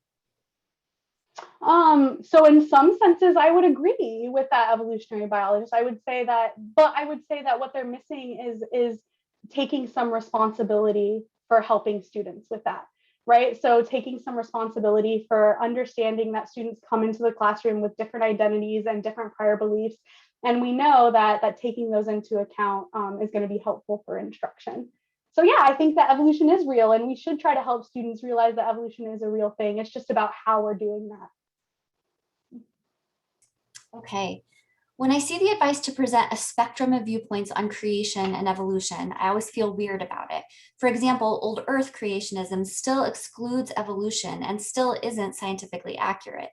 So in some senses, I would agree with that evolutionary biologist. I would say that, but I would say that what they're missing is taking some responsibility for helping students with that, right? So taking some responsibility for understanding that students come into the classroom with different identities and different prior beliefs. And we know that taking those into account is going to be helpful for instruction. So yeah, I think that evolution is real and we should try to help students realize that evolution is a real thing. It's just about how we're doing that. Okay. When I see the advice to present a spectrum of viewpoints on creation and evolution, I always feel weird about it. For example, old Earth creationism still excludes evolution and still isn't scientifically accurate.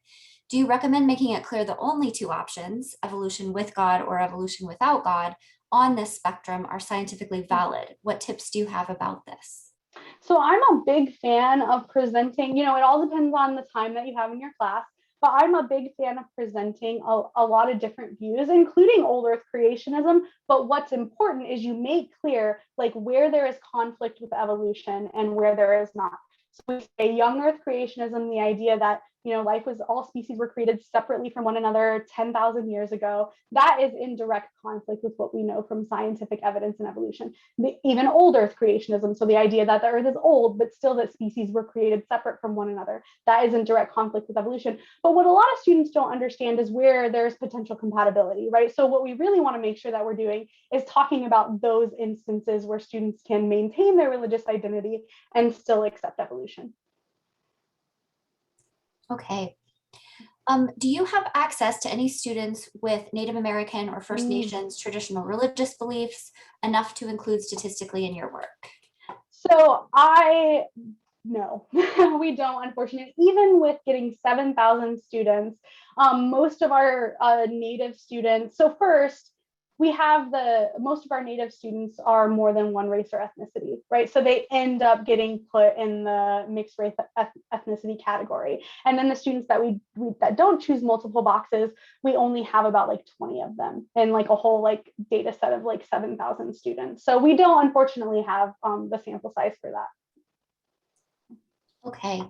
Do you recommend making it clear the only two options, evolution with God or evolution without God, on this spectrum are scientifically valid? What tips do you have about this? So I'm a big fan of presenting, it all depends on the time that you have in your class, but I'm a big fan of presenting a lot of different views, including old Earth creationism. But what's important is you make clear like where there is conflict with evolution and where there is not. So we say young Earth creationism, the idea that life was all species were created separately from one another 10,000 years ago. That is in direct conflict with what we know from scientific evidence in evolution. Even old Earth creationism, so the idea that the Earth is old, but still that species were created separate from one another. That is in direct conflict with evolution. But what a lot of students don't understand is where there's potential compatibility, right? So what we really want to make sure that we're doing is talking about those instances where students can maintain their religious identity and still accept evolution. Okay. Do you have access to any students with Native American or First Nations traditional religious beliefs enough to include statistically in your work? So no, we don't, unfortunately. Even with getting 7,000 students, most of our Native students, so first, we have most of our Native students are more than one race or ethnicity, right? So they end up getting put in the mixed race ethnicity category. And then the students that we that don't choose multiple boxes, we only have about like 20 of them in like a whole like data set of like 7,000 students. So we don't unfortunately have the sample size for that. Okay.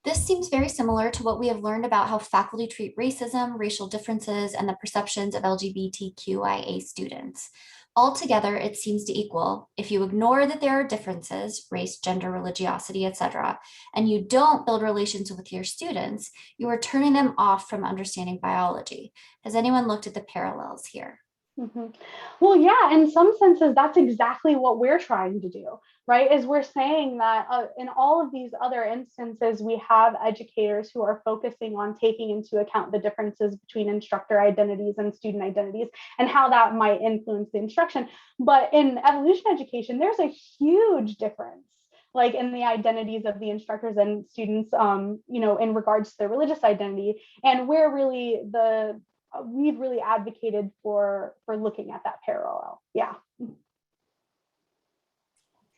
This seems very similar to what we have learned about how faculty treat racism, racial differences, and the perceptions of LGBTQIA students. Altogether, it seems to equal, if you ignore that there are differences, race, gender, religiosity, etc., and you don't build relations with your students, you are turning them off from understanding biology. Has anyone looked at the parallels here? Mhm. Well, yeah, in some senses, that's exactly what we're trying to do, right? Is we're saying that in all of these other instances, we have educators who are focusing on taking into account the differences between instructor identities and student identities and how that might influence the instruction. But in evolution education, there's a huge difference, like in the identities of the instructors and students, in regards to their religious identity. And we're really we've really advocated for looking at that parallel. Yeah.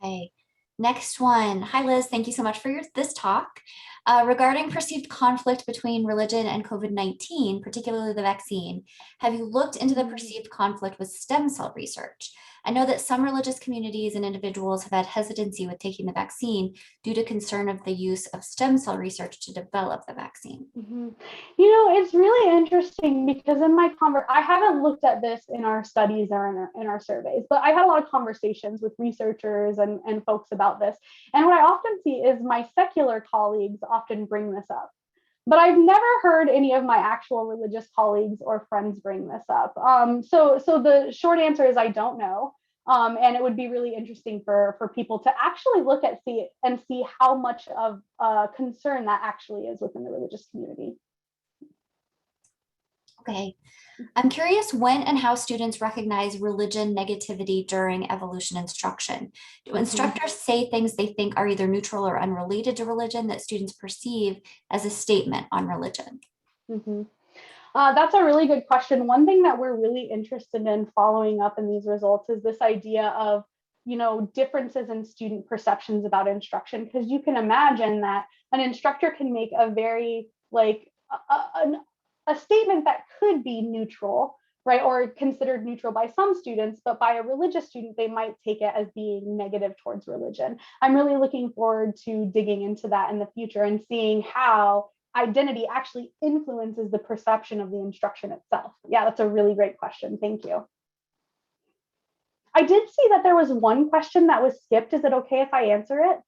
Okay. Next one. Hi, Liz. Thank you so much for this talk. Regarding perceived conflict between religion and COVID-19, particularly the vaccine, have you looked into the perceived conflict with stem cell research? I know that some religious communities and individuals have had hesitancy with taking the vaccine due to concern of the use of stem cell research to develop the vaccine. Mm-hmm. It's really interesting because in my I haven't looked at this in our studies or in our surveys, but I had a lot of conversations with researchers and folks about this. And what I often see is my secular colleagues often bring this up. But I've never heard any of my actual religious colleagues or friends bring this up. So the short answer is I don't know. And it would be really interesting for people to actually look at see how much of a concern that actually is within the religious community. Okay. I'm curious when and how students recognize religion negativity during evolution instruction. Do instructors say things they think are either neutral or unrelated to religion that students perceive as a statement on religion? Mm-hmm. That's a really good question. One thing that we're really interested in following up in these results is this idea of, differences in student perceptions about instruction, because you can imagine that an instructor can make a very a statement that could be neutral, right, or considered neutral by some students, but by a religious student, they might take it as being negative towards religion. I'm really looking forward to digging into that in the future and seeing how identity actually influences the perception of the instruction itself. Yeah, that's a really great question. Thank you. I did see that there was one question that was skipped. Is it okay if I answer it?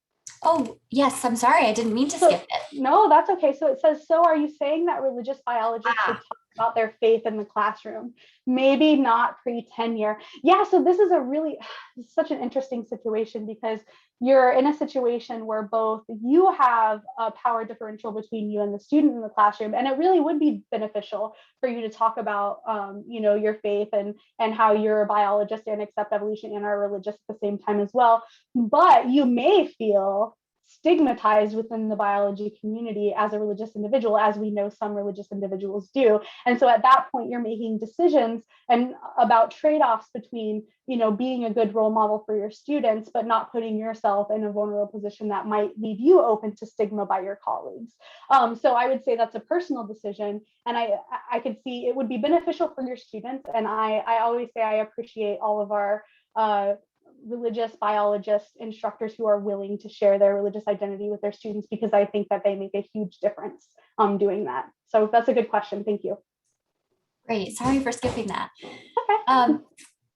Oh, yes, I'm sorry. I didn't mean to So, skip it. no, that's okay. So it says, so are you saying that religious biologists should Ah, talk about their faith in the classroom? Maybe not pre-tenure. Yeah, so this is such an interesting situation because you're in a situation where both you have a power differential between you and the student in the classroom, and it really would be beneficial for you to talk about, your faith and how you're a biologist and accept evolution and are religious at the same time as well. But you may feel stigmatized within the biology community as a religious individual, as we know some religious individuals do. And so at that point, you're making decisions and about trade-offs between, being a good role model for your students, but not putting yourself in a vulnerable position that might leave you open to stigma by your colleagues. So I would say that's a personal decision. And I could see it would be beneficial for your students. And I always say I appreciate all of our religious biologist instructors who are willing to share their religious identity with their students, because I think that they make a huge difference doing that. So that's a good question. Thank you. great. Sorry for skipping that. Okay.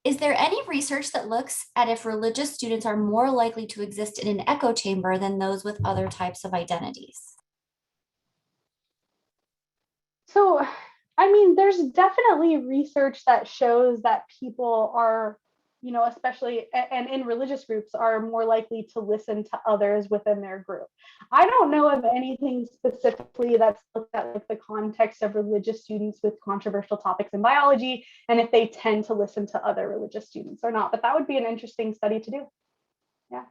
Is there any research that looks at if religious students are more likely to exist in an echo chamber than those with other types of identities? So, I mean, there's definitely research that shows that people are, especially and in religious groups, are more likely to listen to others within their group. I don't know of anything specifically that's looked at like the context of religious students with controversial topics in biology and if they tend to listen to other religious students or not, but that would be an interesting study to do. Yeah.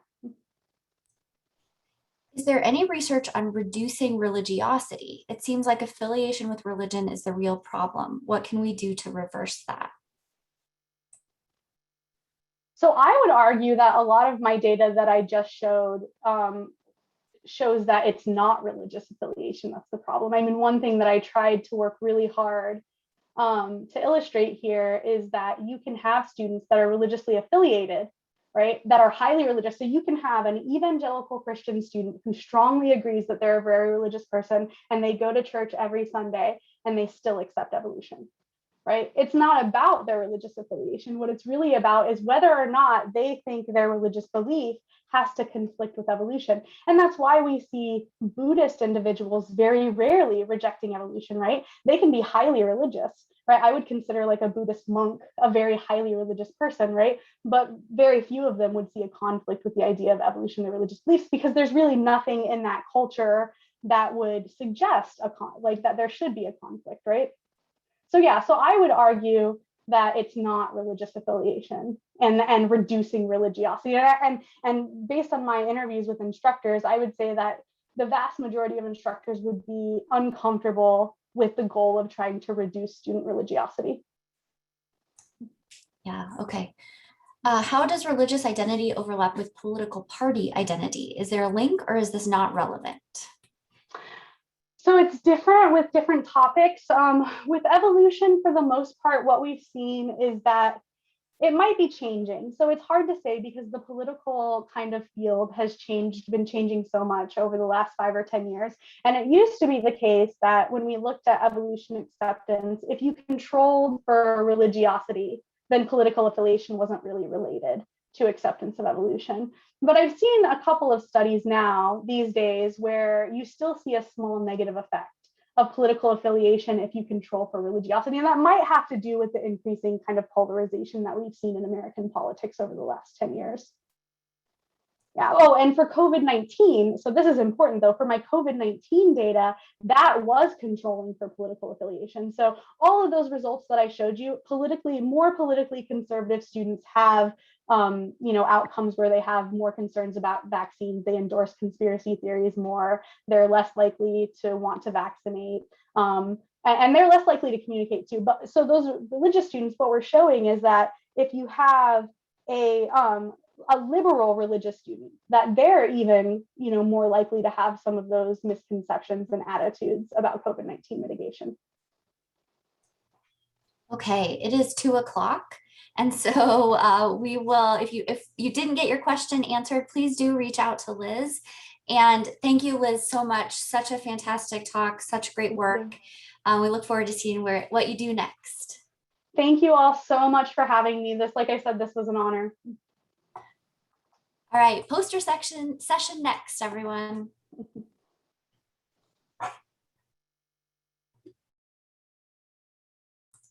Is there any research on reducing religiosity? It seems like affiliation with religion is the real problem. What can we do to reverse that? So I would argue that a lot of my data that I just showed shows that it's not religious affiliation that's the problem. I mean, one thing that I tried to work really hard to illustrate here is that you can have students that are religiously affiliated, right, that are highly religious. So you can have an evangelical Christian student who strongly agrees that they're a very religious person and they go to church every Sunday and they still accept evolution. Right? It's not about their religious affiliation. What it's really about is whether or not they think their religious belief has to conflict with evolution. And that's why we see Buddhist individuals very rarely rejecting evolution, right? They can be highly religious, right? I would consider like a Buddhist monk a very highly religious person, right? But very few of them would see a conflict with the idea of evolution in their religious beliefs, because there's really nothing in that culture that would suggest like that there should be a conflict, right? So yeah, so I would argue that it's not religious affiliation and reducing religiosity. And based on my interviews with instructors, I would say that the vast majority of instructors would be uncomfortable with the goal of trying to reduce student religiosity. Yeah, okay. How does religious identity overlap with political party identity? Is there a link, or is this not relevant? So it's different with different topics. With evolution, for the most part, what we've seen is that it might be changing. So it's hard to say because the political kind of field has been changing so much over the last 5 or 10 years. And it used to be the case that when we looked at evolution acceptance, if you controlled for religiosity, then political affiliation wasn't really related to acceptance of evolution. But I've seen a couple of studies now these days where you still see a small negative effect of political affiliation if you control for religiosity. And that might have to do with the increasing kind of polarization that we've seen in American politics over the last 10 years. Yeah. Oh, and for COVID-19, so this is important though, for my COVID-19 data, that was controlling for political affiliation. So all of those results that I showed you, more politically conservative students have outcomes where they have more concerns about vaccines. They endorse conspiracy theories more. They're less likely to want to vaccinate. And they're less likely to communicate too. But so those religious students, what we're showing is that if you have a liberal religious student, that they're even more likely to have some of those misconceptions and attitudes about COVID-19 mitigation. Okay, it is 2 o'clock. And so we will, if you didn't get your question answered, please do reach out to Liz. And thank you, Liz, so much. Such a fantastic talk, such great work. We look forward to seeing what you do next. Thank you all so much for having me. Like I said, this was an honor. All right, poster session next, everyone.